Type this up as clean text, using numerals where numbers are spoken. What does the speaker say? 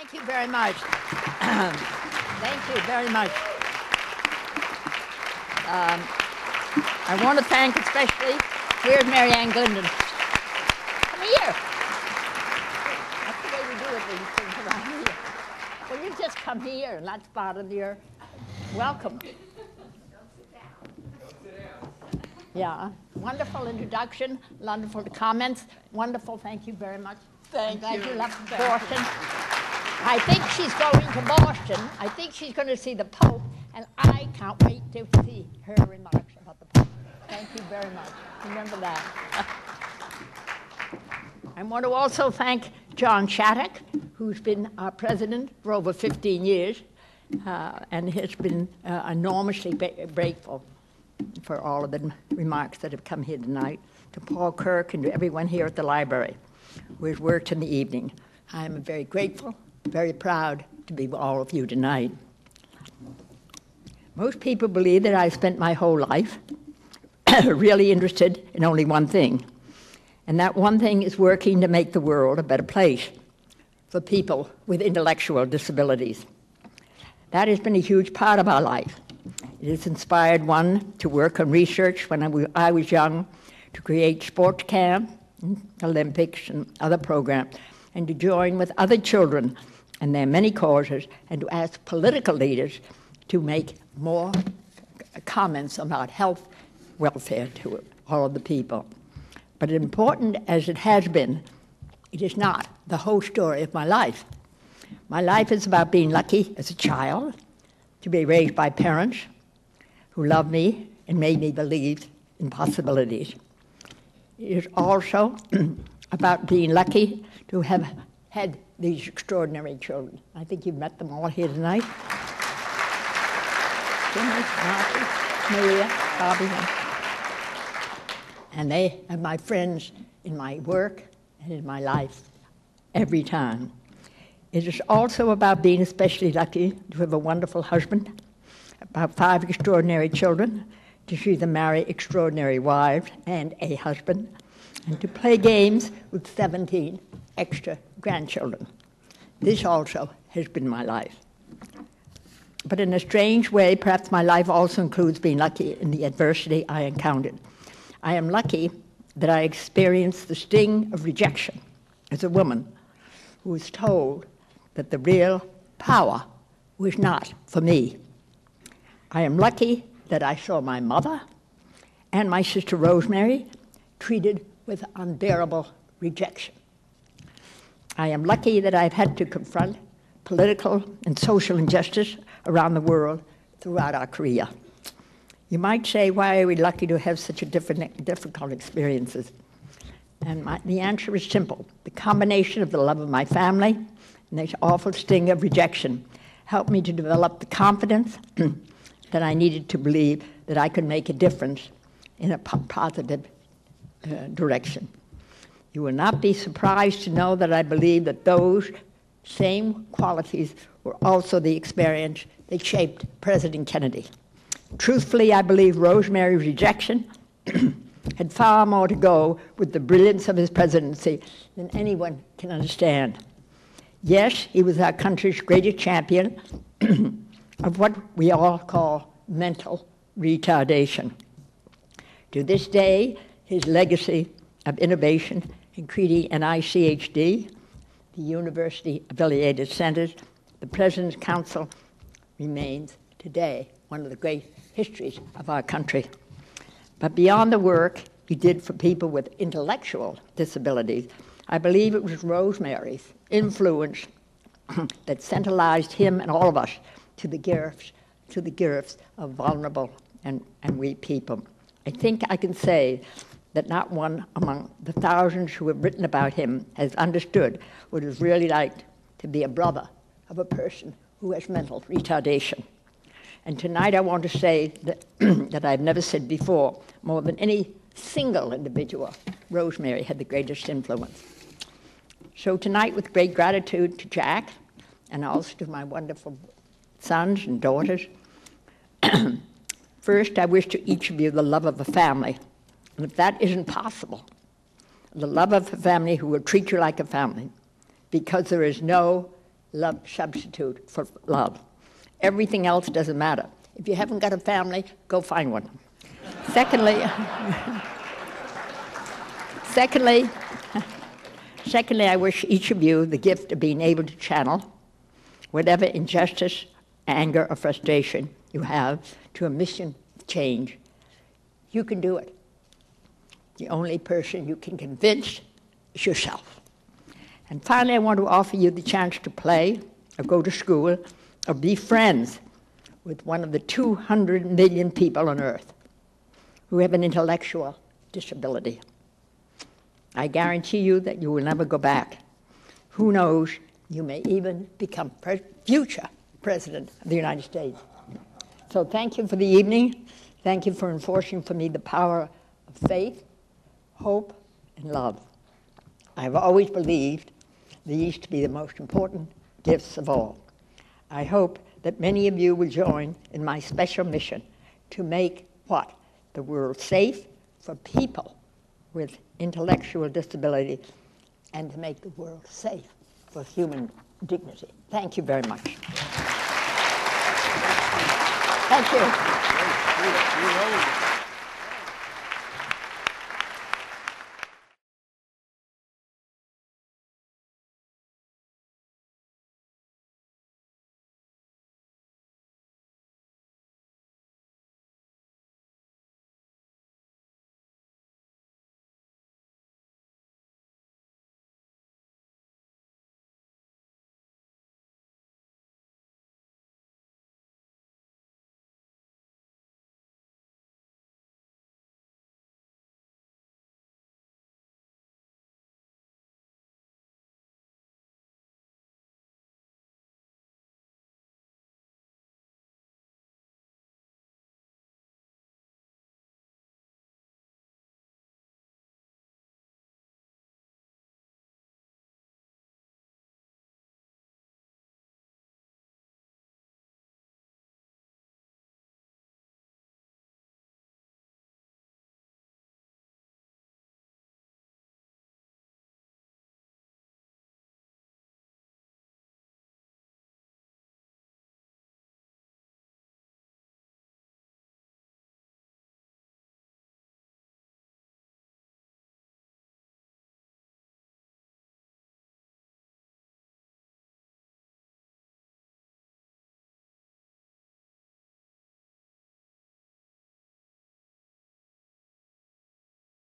Thank you very much. Thank you very much. I want to thank especially, where's Mary Ann Glendon? Come here. That's the way we do it, these things around here. Well, you just come here, and that's part of your welcome. Don't sit down. Yeah, wonderful introduction, wonderful comments, wonderful, thank you very much. Thank I'm you. glad you left Boston. I think she's going to Boston. I think she's going to see the Pope, and I can't wait to see her remarks about the Pope. Thank you very much. Remember that. I want to also thank John Shattuck, who's been our president for over 15 years, and has been enormously grateful for all of the remarks that have come here tonight, to Paul Kirk and to everyone here at the library who has worked in the evening. I am very grateful, very proud to be with all of you tonight. Most people believe that I spent my whole life really interested in only one thing, and that one thing is working to make the world a better place for people with intellectual disabilities. That has been a huge part of our life. It has inspired one to work on research when I was young, to create sports camp, Olympics, and other programs, and to join with other children and their many causes, and to ask political leaders to make more comments about health, welfare to all of the people. But important as it has been, it is not the whole story of my life. My life is about being lucky as a child, to be raised by parents who loved me and made me believe in possibilities. It is also about being lucky to have had these extraordinary children. I think you've met them all here tonight. Jimmy, Marty, Maria, Bobby, and they are my friends in my work and in my life every time. It is also about being especially lucky to have a wonderful husband, about 5 extraordinary children, to see them marry extraordinary wives and a husband, and to play games with 17 extra grandchildren. This also has been my life. But in a strange way, perhaps my life also includes being lucky in the adversity I encountered. I am lucky that I experienced the sting of rejection as a woman who was told that the real power was not for me. I am lucky that I saw my mother and my sister Rosemary treated with unbearable rejection. I am lucky that I've had to confront political and social injustice around the world throughout our career. You might say, why are we lucky to have such difficult experiences? And the answer is simple. The combination of the love of my family and this awful sting of rejection helped me to develop the confidence that I needed to believe that I could make a difference in a positive direction. You will not be surprised to know that I believe that those same qualities were also the experience that shaped President Kennedy. Truthfully, I believe Rosemary's rejection had far more to go with the brilliance of his presidency than anyone can understand. Yes, he was our country's greatest champion of what we all call mental retardation. To this day, his legacy of innovation in creating NICHD, the university-affiliated centers, the President's Council, remains today one of the great histories of our country. But beyond the work he did for people with intellectual disabilities, I believe it was Rosemary's influence that centralized him and all of us to the gifts of vulnerable and weak people. I think I can say that not one among the thousands who have written about him has understood what it is really like to be a brother of a person who has mental retardation. And tonight I want to say that, that I've never said before, more than any single individual, Rosemary had the greatest influence. So tonight, with great gratitude to Jack, and also to my wonderful sons and daughters, first I wish to each of you the love of a family. And if that isn't possible, the love of a family who will treat you like a family, because there is no love substitute for love. Everything else doesn't matter. If you haven't got a family, go find one. Secondly, I wish each of you the gift of being able to channel whatever injustice, anger, or frustration you have to a mission of change. You can do it. The only person you can convince is yourself. And finally, I want to offer you the chance to play, or go to school, or be friends with one of the 200 million people on Earth who have an intellectual disability. I guarantee you that you will never go back. Who knows, you may even become future President of the United States. So thank you for the evening. Thank you for enforcing for me the power of faith, hope, and love. I've always believed these to be the most important gifts of all. I hope that many of you will join in my special mission to make what? The world safe for people with intellectual disability, and to make the world safe for human dignity. Thank you very much. Thank you.